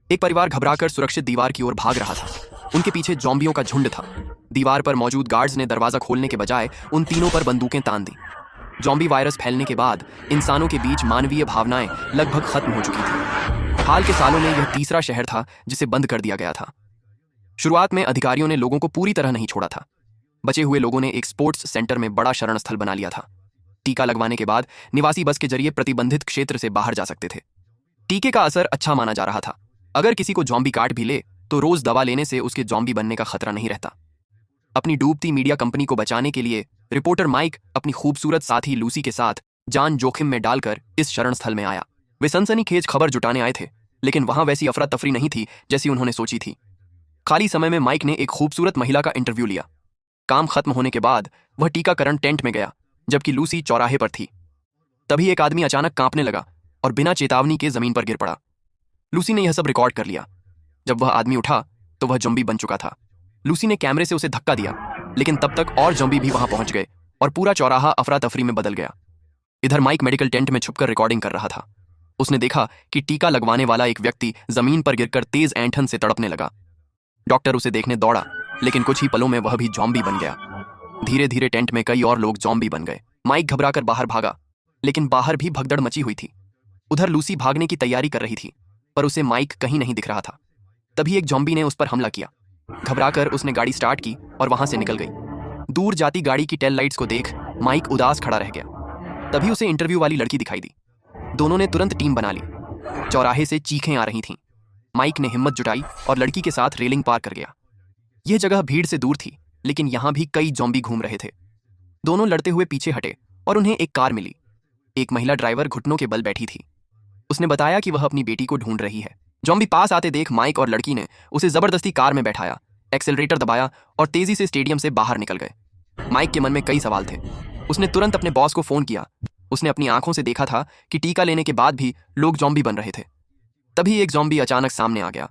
एक परिवार घबराकर सुरक्षित दीवार की ओर भाग रहा था। उनके पीछे ज़ॉम्बियों का झुंड था। दीवार पर मौजूद गार्ड्स ने दरवाजा खोलने के बजाय उन तीनों पर बंदूकें तान दी। ज़ॉम्बी वायरस फैलने के बाद इंसानों के बीच मानवीय भावनाएं लगभग खत्म हो चुकी थी। हाल के सालों में यह तीसरा शहर था जिसे बंद कर दिया गया था। शुरुआत में अधिकारियों ने लोगों को पूरी तरह नहीं छोड़ा था। बचे हुए लोगों ने एक स्पोर्ट्स सेंटर में बड़ा शरण स्थल बना लिया था। टीका लगवाने के बाद निवासी बस के जरिए प्रतिबंधित क्षेत्र से बाहर जा सकते थे। टीके का असर अच्छा माना जा रहा था। अगर किसी को ज़ॉम्बी काट भी ले तो रोज दवा लेने से उसके ज़ॉम्बी बनने का खतरा नहीं रहता। अपनी डूबती मीडिया कंपनी को बचाने के लिए रिपोर्टर माइक अपनी खूबसूरत साथी लूसी के साथ जान जोखिम में डालकर इस शरण स्थल में आया। वे सनसनीखेज खबर जुटाने आए थे, लेकिन वहां वैसी अफरा तफरी नहीं थी जैसी उन्होंने सोची थी। खाली समय में माइक ने एक खूबसूरत महिला का इंटरव्यू लिया। काम खत्म होने के बाद वह टीकाकरण टेंट में गया, जबकि लूसी चौराहे पर थी। तभी एक आदमी अचानक कांपने लगा और बिना चेतावनी के जमीन पर गिर पड़ा। लूसी ने यह सब रिकॉर्ड कर लिया। जब वह आदमी उठा तो वह ज़ॉम्बी बन चुका था। लूसी ने कैमरे से उसे धक्का दिया, लेकिन तब तक और ज़ॉम्बी भी वहां पहुंच गए और पूरा चौराहा अफरा तफरी में बदल गया। इधर माइक मेडिकल टेंट में छुपकर रिकॉर्डिंग कर रहा था। उसने देखा कि टीका लगवाने वाला एक व्यक्ति जमीन पर गिरकर तेज ऐंठन से तड़पने लगा। डॉक्टर उसे देखने दौड़ा, लेकिन कुछ ही पलों में वह भी ज़ॉम्बी बन गया। धीरे धीरे टेंट में कई और लोग ज़ॉम्बी बन गए। माइक घबराकर बाहर भागा, लेकिन बाहर भी भगदड़ मची हुई थी। उधर लूसी भागने की तैयारी कर रही थी, पर उसे माइक कहीं नहीं दिख रहा था। तभी एक ज़ॉम्बी ने उस पर हमला किया। घबराकर उसने गाड़ी स्टार्ट की और वहां से निकल गई। दूर जाती गाड़ी की टेल लाइट्स को देख माइक उदास खड़ा रह गया। तभी उसे इंटरव्यू वाली लड़की दिखाई दी। दोनों ने तुरंत टीम बना ली। चौराहे से चीखें आ रही थीं। माइक ने हिम्मत जुटाई और लड़की के साथ रेलिंग पार कर गया। यह जगह भीड़ से दूर थी, लेकिन यहां भी कई ज़ॉम्बी घूम रहे थे। दोनों लड़ते हुए पीछे हटे और उन्हें एक कार मिली। एक महिला ड्राइवर घुटनों के बल बैठी थी। उसने बताया कि वह अपनी बेटी को ढूंढ रही है। ज़ॉम्बी पास आते देख माइक और लड़की ने उसे जबरदस्ती कार में बैठाया, एक्सेलरेटर दबाया और तेजी से स्टेडियम से बाहर निकल गए। माइक के मन में कई सवाल थे। उसने तुरंत अपने बॉस को फोन किया। उसने अपनी आंखों से देखा था कि टीका लेने के बाद भी लोग ज़ॉम्बी बन रहे थे। तभी एक ज़ॉम्बी अचानक सामने आ गया।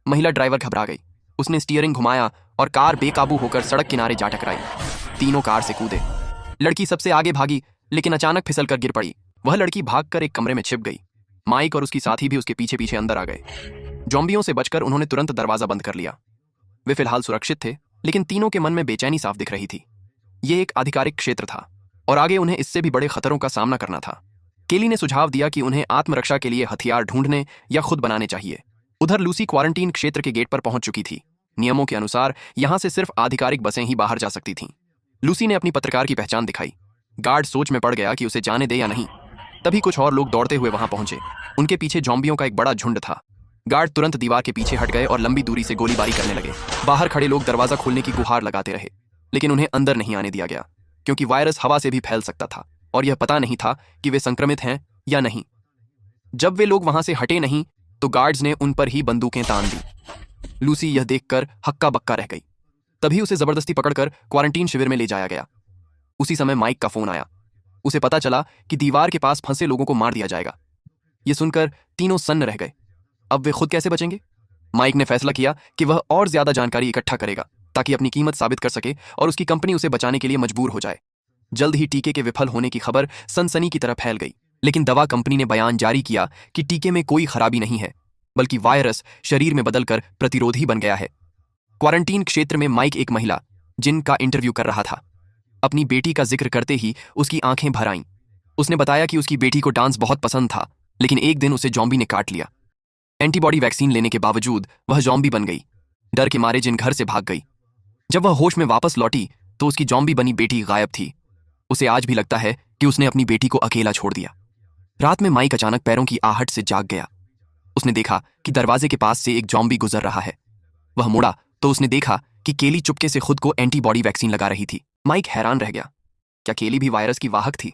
महिला ड्राइवर घबरा गई। उसने स्टीयरिंग घुमाया और कार बेकाबू होकर सड़क किनारे जा टकराई। तीनों कार से कूदे। लड़की सबसे आगे भागी, लेकिन अचानक फिसल कर गिर पड़ी। वह लड़की भागकर एक कमरे में छिप गई। माइक और उसकी साथी भी उसके पीछे पीछे अंदर आ गए। ज़ॉम्बियों से बचकर उन्होंने तुरंत दरवाजा बंद कर लिया। वे फिलहाल सुरक्षित थे, लेकिन तीनों के मन में बेचैनी साफ दिख रही थी। ये एक आधिकारिक क्षेत्र था और आगे उन्हें इससे भी बड़े खतरों का सामना करना था। केली ने सुझाव दिया कि उन्हें आत्मरक्षा के लिए हथियार ढूंढने या खुद बनाने चाहिए। उधर लूसी क्वारंटीन क्षेत्र के गेट पर पहुंच चुकी थी। नियमों के अनुसार यहां से सिर्फ आधिकारिक बसें ही बाहर जा सकती थीं। लूसी ने अपनी पत्रकार की पहचान दिखाई। गार्ड सोच में पड़ गया कि उसे जाने दे या नहीं। तभी कुछ और लोग दौड़ते हुए वहां पहुंचे। उनके पीछे ज़ॉम्बियों का एक बड़ा झुंड था। गार्ड तुरंत दीवार के पीछे हट गए और लंबी दूरी से गोलीबारी करने लगे। बाहर खड़े लोग दरवाजा खोलने की गुहार लगाते रहे, लेकिन उन्हें अंदर नहीं आने दिया गया, क्योंकि वायरस हवा से भी फैल सकता था और यह पता नहीं था कि वे संक्रमित हैं या नहीं। जब वे लोग वहां से हटे नहीं तो गार्ड्स ने उन पर ही बंदूकें तान दी। लूसी यह देखकर हक्का बक्का रह गई। तभी उसे जबरदस्ती पकड़कर क्वारंटीन शिविर में ले जाया गया। उसी समय माइक का फोन आया। उसे पता चला कि दीवार के पास फंसे लोगों को मार दिया जाएगा। यह सुनकर तीनों सन्न रह गए। अब वे खुद कैसे बचेंगे? माइक ने फैसला किया कि वह और ज्यादा जानकारी इकट्ठा करेगा ताकि अपनी कीमत साबित कर सके और उसकी कंपनी उसे बचाने के लिए मजबूर हो जाए। जल्द ही टीके के विफल होने की खबर सनसनी की तरह फैल गई, लेकिन दवा कंपनी ने बयान जारी किया कि टीके में कोई खराबी नहीं है, बल्कि वायरस शरीर में बदलकर प्रतिरोधी बन गया है। क्वारंटीन क्षेत्र में माइक एक महिला जिनका इंटरव्यू कर रहा था। अपनी बेटी का जिक्र करते ही उसकी आंखें भर आईं। उसने बताया कि उसकी बेटी को डांस बहुत पसंद था, लेकिन एक दिन उसे ज़ॉम्बी ने काट लिया। एंटीबॉडी वैक्सीन लेने के बावजूद वह ज़ॉम्बी बन गई। डर के मारे जिन घर से भाग गई। जब वह होश में वापस लौटी तो उसकी ज़ॉम्बी बनी बेटी गायब थी। उसे आज भी लगता है कि उसने अपनी बेटी को अकेला छोड़ दिया। रात में माइक अचानक पैरों की आहट से जाग गया। उसने देखा कि दरवाजे के पास से एक ज़ॉम्बी गुजर रहा है। वह मुड़ा तो उसने देखा कि केली चुपके से खुद को एंटीबॉडी वैक्सीन लगा रही थी। माइक हैरान रह गया। क्या केली भी वायरस की वाहक थी?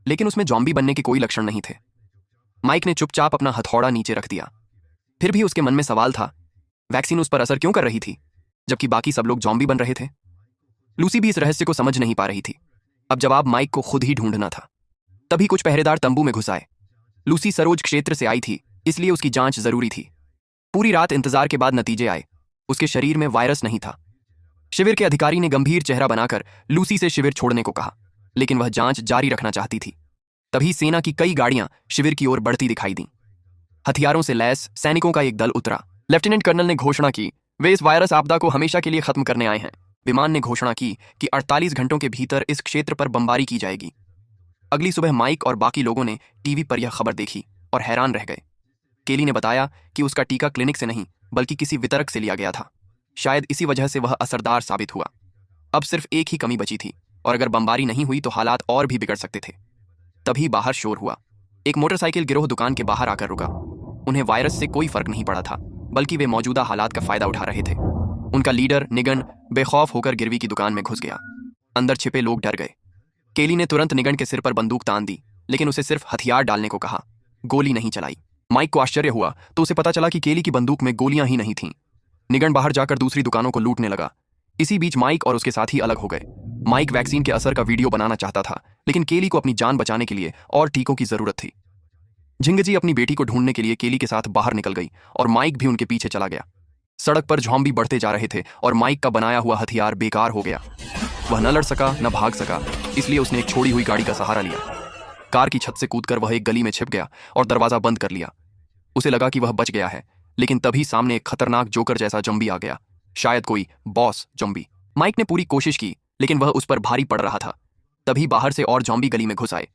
लेकिन उसमें ज़ॉम्बी बनने के कोई लक्षण नहीं थे। माइक ने चुपचाप अपना हथौड़ा नीचे रख दिया। फिर भी उसके मन में सवाल था, वैक्सीन उस पर असर क्यों कर रही थी जबकि बाकी सब लोग ज़ॉम्बी बन रहे थे? लूसी भी इस रहस्य को समझ नहीं पा रही थी। अब जवाब माइक को खुद ही ढूंढना था। तभी कुछ पहरेदार तंबू में घुस आए। लूसी सरोज क्षेत्र से आई थी, इसलिए उसकी जांच जरूरी थी। पूरी रात इंतजार के बाद नतीजे आए। उसके शरीर में वायरस नहीं था। शिविर के अधिकारी ने गंभीर चेहरा बनाकर लूसी से शिविर छोड़ने को कहा, लेकिन वह जांच जारी रखना चाहती थी। तभी सेना की कई गाड़ियां शिविर की ओर बढ़ती दिखाई दीं। हथियारों से लैस सैनिकों का एक दल उतरा। लेफ्टिनेंट कर्नल ने घोषणा की, वे इस वायरस आपदा को हमेशा के लिए खत्म करने आए हैं। विमान ने घोषणा की कि 48 घंटों के भीतर इस क्षेत्र पर बमबारी की जाएगी। अगली सुबह माइक और बाकी लोगों ने टीवी पर यह खबर देखी और हैरान रह गए। केली ने बताया कि उसका टीका क्लिनिक से नहीं बल्कि किसी वितरक से लिया गया था। शायद इसी वजह से वह असरदार साबित हुआ। अब सिर्फ एक ही कमी बची थी और अगर बमबारी नहीं हुई तो हालात और भी बिगड़ सकते थे। तभी बाहर शोर हुआ। एक मोटरसाइकिल गिरोह दुकान के बाहर आकर रुका। उन्हें वायरस से कोई फर्क नहीं पड़ा था, बल्कि वे मौजूदा हालात का फायदा उठा रहे थे। उनका लीडर निगन बेखौफ होकर गिरवी की दुकान में घुस गया। अंदर छिपे लोग डर गए। केली ने तुरंत निगन के सिर पर बंदूक तान दी, लेकिन उसे सिर्फ हथियार डालने को कहा, गोली नहीं चलाई। माइक को आश्चर्य हुआ तो उसे पता चला कि केली की बंदूक में गोलियां ही नहीं थीं। निगन बाहर जाकर दूसरी दुकानों को लूटने लगा। इसी बीच माइक और उसके साथी अलग हो गए। माइक वैक्सीन के असर का वीडियो बनाना चाहता था, लेकिन केली को अपनी जान बचाने के लिए और टीकों की जरूरत थी। झिंगजी अपनी बेटी को ढूंढने के लिए केली के साथ बाहर निकल गई और माइक भी उनके पीछे चला गया। सड़क पर ज़ॉम्बी बढ़ते जा रहे थे और माइक का बनाया हुआ हथियार बेकार हो गया। वह न लड़ सका न भाग सका, इसलिए उसने एक छोड़ी हुई गाड़ी का सहारा लिया। कार की छत से कूदकर वह एक गली में छिप गया और दरवाजा बंद कर लिया। उसे लगा कि वह बच गया है, लेकिन तभी सामने एक खतरनाक जोकर जैसा ज़ॉम्बी आ गया, शायद कोई बॉस ज़ॉम्बी। माइक ने पूरी कोशिश की, लेकिन वह उस पर भारी पड़ रहा था। तभी बाहर से और ज़ॉम्बी गली में घुस आए।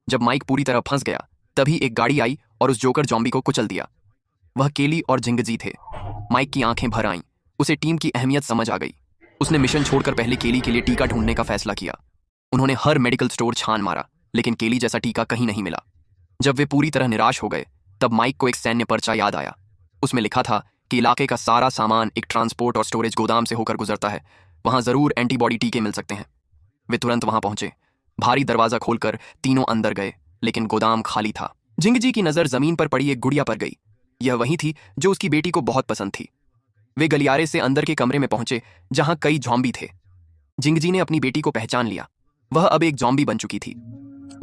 जब माइक पूरी तरह फंस गया, तभी एक गाड़ी आई और उस जोकर ज़ॉम्बी को कुचल दिया। वह केली और झिंगजी थे। माइक की आंखें भर आईं। उसे टीम की अहमियत समझ आ गई। उसने मिशन छोड़कर पहले केली के लिए टीका ढूंढने का फैसला किया। उन्होंने हर मेडिकल स्टोर छान मारा, लेकिन केली जैसा टीका कहीं नहीं मिला। जब वे पूरी तरह निराश हो गए, तब माइक को एक सैन्य पर्चा याद आया। उसमें लिखा था कि इलाके का सारा सामान एक ट्रांसपोर्ट और स्टोरेज गोदाम से होकर गुजरता है, वहां जरूर एंटीबॉडी टीके मिल सकते हैं। वे तुरंत वहां पहुंचे। भारी दरवाजा खोलकर तीनों अंदर गए, लेकिन गोदाम खाली था। झिंगजी की नजर जमीन पर पड़ी एक गुड़िया पर गई। यह वही थी जो उसकी बेटी को बहुत पसंद थी। वे गलियारे से अंदर के कमरे में पहुंचे जहां कई ज़ॉम्बी थे। झिंगजी ने अपनी बेटी को पहचान लिया। वह अब एक ज़ॉम्बी बन चुकी थी।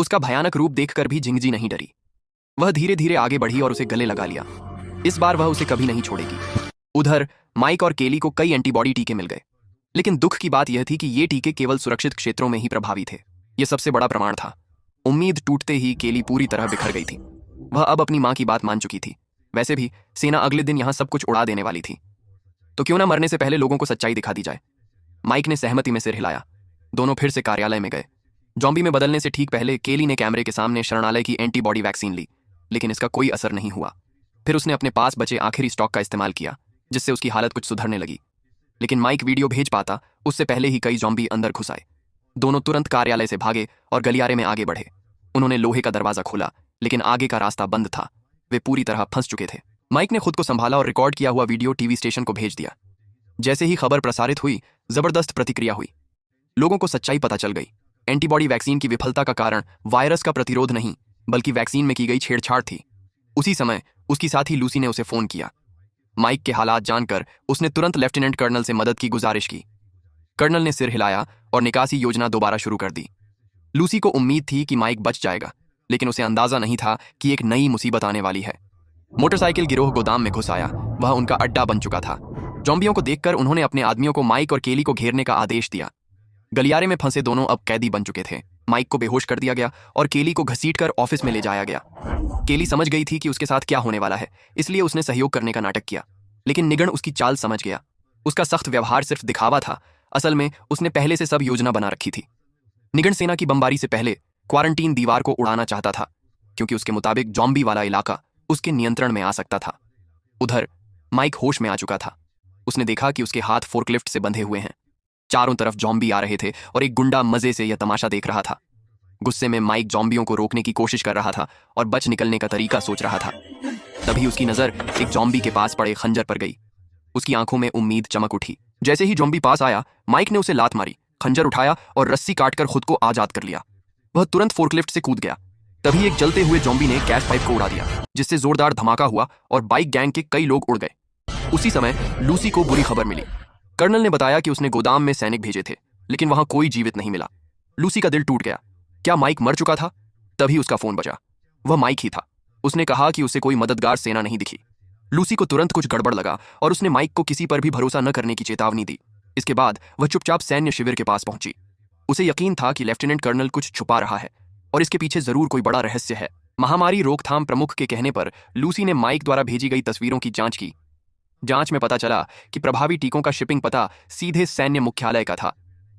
उसका भयानक रूप देखकर भी झिंगजी नहीं डरी। वह धीरे धीरे आगे बढ़ी और उसे गले लगा लिया। इस बार वह उसे कभी नहीं छोड़ेगी। उधर माइक और केली को कई एंटीबॉडी टीके मिल गए, लेकिन दुख की बात यह थी कि ये टीके केवल सुरक्षित क्षेत्रों में ही प्रभावी थे। यह सबसे बड़ा प्रमाण था। उम्मीद टूटते ही केली पूरी तरह बिखर गई थी। वह अब अपनी मां की बात मान चुकी थी। वैसे भी सेना अगले दिन यहां सब कुछ उड़ा देने वाली थी, तो क्यों ना मरने से पहले लोगों को सच्चाई दिखा दी जाए। माइक ने सहमति में सिर हिलाया। दोनों फिर से कार्यालय में गए। ज़ॉम्बी में बदलने से ठीक पहले केली ने कैमरे के सामने शरणालय की एंटीबॉडी वैक्सीन ली, लेकिन इसका कोई असर नहीं हुआ। फिर उसने अपने पास बचे आखिरी स्टॉक का इस्तेमाल किया, जिससे उसकी हालत कुछ सुधरने लगी। लेकिन माइक वीडियो भेज पाता उससे पहले ही कई ज़ॉम्बी अंदर घुस आए। दोनों तुरंत कार्यालय से भागे और गलियारे में आगे बढ़े। उन्होंने लोहे का दरवाजा खोला, लेकिन आगे का रास्ता बंद था। वे पूरी तरह फंस चुके थे। माइक ने खुद को संभाला और रिकॉर्ड किया हुआ वीडियो टीवी स्टेशन को भेज दिया। जैसे ही खबर प्रसारित हुई, जबरदस्त प्रतिक्रिया हुई। लोगों को सच्चाई पता चल गई। एंटीबॉडी वैक्सीन की विफलता का कारण वायरस का प्रतिरोध नहीं, बल्कि वैक्सीन में की गई छेड़छाड़ थी। उसी समय उसकी साथी लूसी ने उसे फोन किया। माइक के हालात जानकर उसने तुरंत लेफ्टिनेंट कर्नल से मदद की गुजारिश की। कर्नल ने सिर हिलाया और निकासी योजना दोबारा शुरू कर दी। लूसी को उम्मीद थी कि माइक बच जाएगा, लेकिन उसे अंदाजा नहीं था कि एक नई मुसीबत आने वाली है। मोटरसाइकिल गिरोह गोदाम में घुस आया। वह उनका अड्डा बन चुका था। ज़ॉम्बियों को देखकर उन्होंने अपने आदमियों को माइक और केली को घेरने का आदेश दिया। गलियारे में फंसे दोनों अब कैदी बन चुके थे। माइक को बेहोश कर दिया गया और केली को घसीटकर ऑफिस में ले जाया गया। केली समझ गई थी कि उसके साथ क्या होने वाला है, इसलिए उसने सहयोग करने का नाटक किया, लेकिन निगन उसकी चाल समझ गया। उसका सख्त व्यवहार सिर्फ दिखावा था, असल में उसने पहले से सब योजना बना रखी थी। निगन सेना की बमबारी से पहले क्वारंटीन दीवार को उड़ाना चाहता था, क्योंकि उसके मुताबिक ज़ॉम्बी वाला इलाका उसके नियंत्रण में आ सकता था। उधर माइक होश में आ चुका था। उसने देखा कि उसके हाथ फोर्कलिफ्ट से बंधे हुए हैं। चारों तरफ ज़ॉम्बी आ रहे थे और एक गुंडा मजे से यह तमाशा देख रहा था। गुस्से में माइक ज़ॉम्बियों को रोकने की कोशिश कर रहा था और बच निकलने का तरीका सोच रहा था। तभी उसकी नजर एक ज़ॉम्बी के पास पड़े खंजर पर गई। उसकी आंखों में उम्मीद चमक उठी। जैसे ही ज़ॉम्बी पास आया, माइक ने उसे लात मारी, खंजर उठाया और रस्सी काटकर खुद को आजाद कर लिया। वह तुरंत फोर्कलिफ्ट से कूद गया। तभी एक जलते हुए ज़ॉम्बी ने गैस पाइप को उड़ा दिया, जिससे जोरदार धमाका हुआ और बाइक गैंग के कई लोग उड़ गए। उसी समय लूसी को बुरी खबर मिली। कर्नल ने बताया कि उसने गोदाम में सैनिक भेजे थे, लेकिन वहां कोई जीवित नहीं मिला। लूसी का दिल टूट गया। क्या माइक मर चुका था? तभी उसका फोन बजा। वह माइक ही था। उसने कहा कि उसे कोई मददगार सेना नहीं दिखी। लूसी को तुरंत कुछ गड़बड़ लगा और उसने माइक को किसी पर भी भरोसा न करने की चेतावनी दी। इसके बाद वह चुपचाप सैन्य शिविर के पास पहुंची। उसे यकीन था कि लेफ्टिनेंट कर्नल कुछ छुपा रहा है और इसके पीछे जरूर कोई बड़ा रहस्य है। महामारी रोकथाम प्रमुख के कहने पर लूसी ने माइक द्वारा भेजी गई तस्वीरों की जांच की। जांच में पता चला कि प्रभावी टीकों का शिपिंग पता सीधे सैन्य मुख्यालय का था।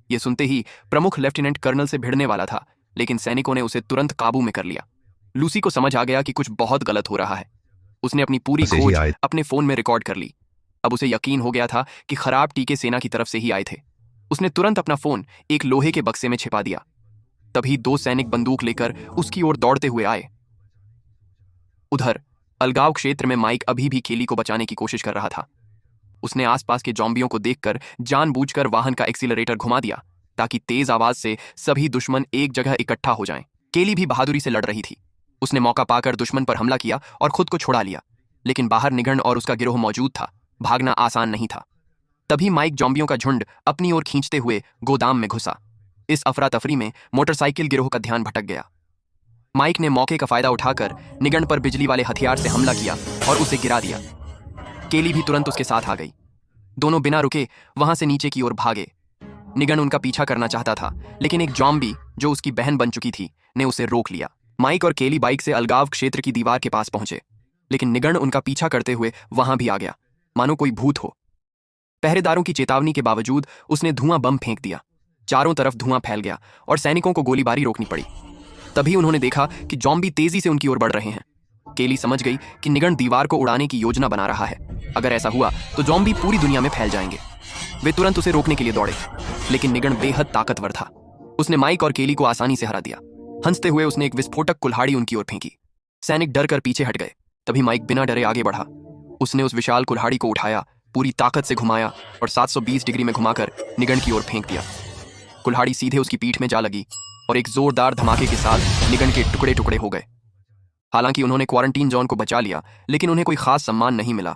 यह सुनते ही प्रमुख लेफ्टिनेंट कर्नल से भिड़ने वाला था, लेकिन सैनिकों ने उसे तुरंत काबू में कर लिया। लूसी को समझ आ गया कि कुछ बहुत गलत हो रहा है। उसने अपनी पूरी खोज अपने फोन में रिकॉर्ड कर ली। अब उसे यकीन हो गया था कि खराब टीके सेना की तरफ से ही आए थे। उसने तुरंत अपना फोन एक लोहे के बक्से में छिपा दिया। तभी 2 सैनिक बंदूक लेकर उसकी ओर दौड़ते हुए आए। उधर अलगाव क्षेत्र में माइक अभी भी केली को बचाने की कोशिश कर रहा था। उसने आसपास के जॉम्बियों को देखकर जानबूझकर वाहन का एक्सीलरेटर घुमा दिया ताकि तेज आवाज से सभी दुश्मन एक जगह इकट्ठा हो जाएं। केली भी बहादुरी से लड़ रही थी। उसने मौका पाकर दुश्मन पर हमला किया और खुद को छुड़ा लिया, लेकिन बाहर निगण और उसका गिरोह मौजूद था। भागना आसान नहीं था। तभी माइक जॉम्बियों का झुंड अपनी ओर खींचते हुए गोदाम में घुसा। इस अफरा तफरी में मोटरसाइकिल गिरोह का ध्यान भटक गया। माइक ने मौके का फायदा उठाकर निगण पर बिजली वाले हथियार से हमला किया और उसे गिरा दिया। केली भी तुरंत उसके साथ आ गई। दोनों बिना रुके वहां से नीचे की ओर भागे। निगण उनका पीछा करना चाहता था, लेकिन एक जॉम्बी जो उसकी बहन बन चुकी थी ने उसे रोक लिया। माइक और केली बाइक से अलगाव क्षेत्र की दीवार के पास पहुंचे, लेकिन निगण उनका पीछा करते हुए वहां भी आ गया, मानो कोई भूत हो। पहरेदारों की चेतावनी के बावजूद उसने धुआं बम फेंक दिया। चारों तरफ धुआं फैल गया और सैनिकों को गोलीबारी रोकनी पड़ी। तभी उन्होंने देखा कि जॉम्बी तेजी से उनकी ओर बढ़ रहे हैं। केली समझ गई कि निगण दीवार को उड़ाने की योजना बना रहा है। अगर ऐसा हुआ तो जॉम्बी पूरी दुनिया में फैल जाएंगे। वे तुरंत उसे रोकने के लिए दौड़े, लेकिन निगण बेहद ताकतवर था। उसने माइक और केली को आसानी से हरा दिया। हंसते हुए उसने एक विस्फोटक कुल्हाड़ी उनकी ओर फेंकी। सैनिक डर कर पीछे हट गए। तभी माइक बिना डरे आगे बढ़ा। उसने उस विशाल कुल्हाड़ी को उठाया, पूरी ताकत से घुमाया और 720 डिग्री में घुमाकर निगण की ओर फेंक दिया। कुल्हाड़ी सीधे उसकी पीठ में जा लगी और एक जोरदार धमाके के साथ निगण के टुकड़े टुकड़े हो गए। हालांकि उन्होंने क्वारंटीन जॉन को बचा लिया, लेकिन उन्हें कोई खास सम्मान नहीं मिला।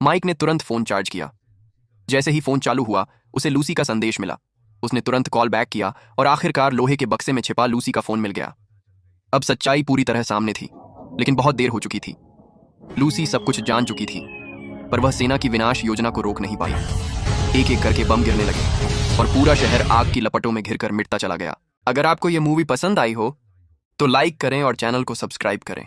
माइक ने तुरंत फोन चार्ज किया। जैसे ही फोन चालू हुआ, उसे लूसी का संदेश मिला। उसने तुरंत कॉल बैक किया और आखिरकार लोहे के बक्से में छिपा लूसी का फोन मिल गया। अब सच्चाई पूरी तरह सामने थी, लेकिन बहुत देर हो चुकी थी। लूसी सब कुछ जान चुकी थी, पर वह सेना की विनाश योजना को रोक नहीं पाई। एक एक करके बम गिरने लगे और पूरा शहर आग की लपटों में घिरकर मिटता चला गया। अगर आपको यह मूवी पसंद आई हो तो लाइक करें और चैनल को सब्सक्राइब करें।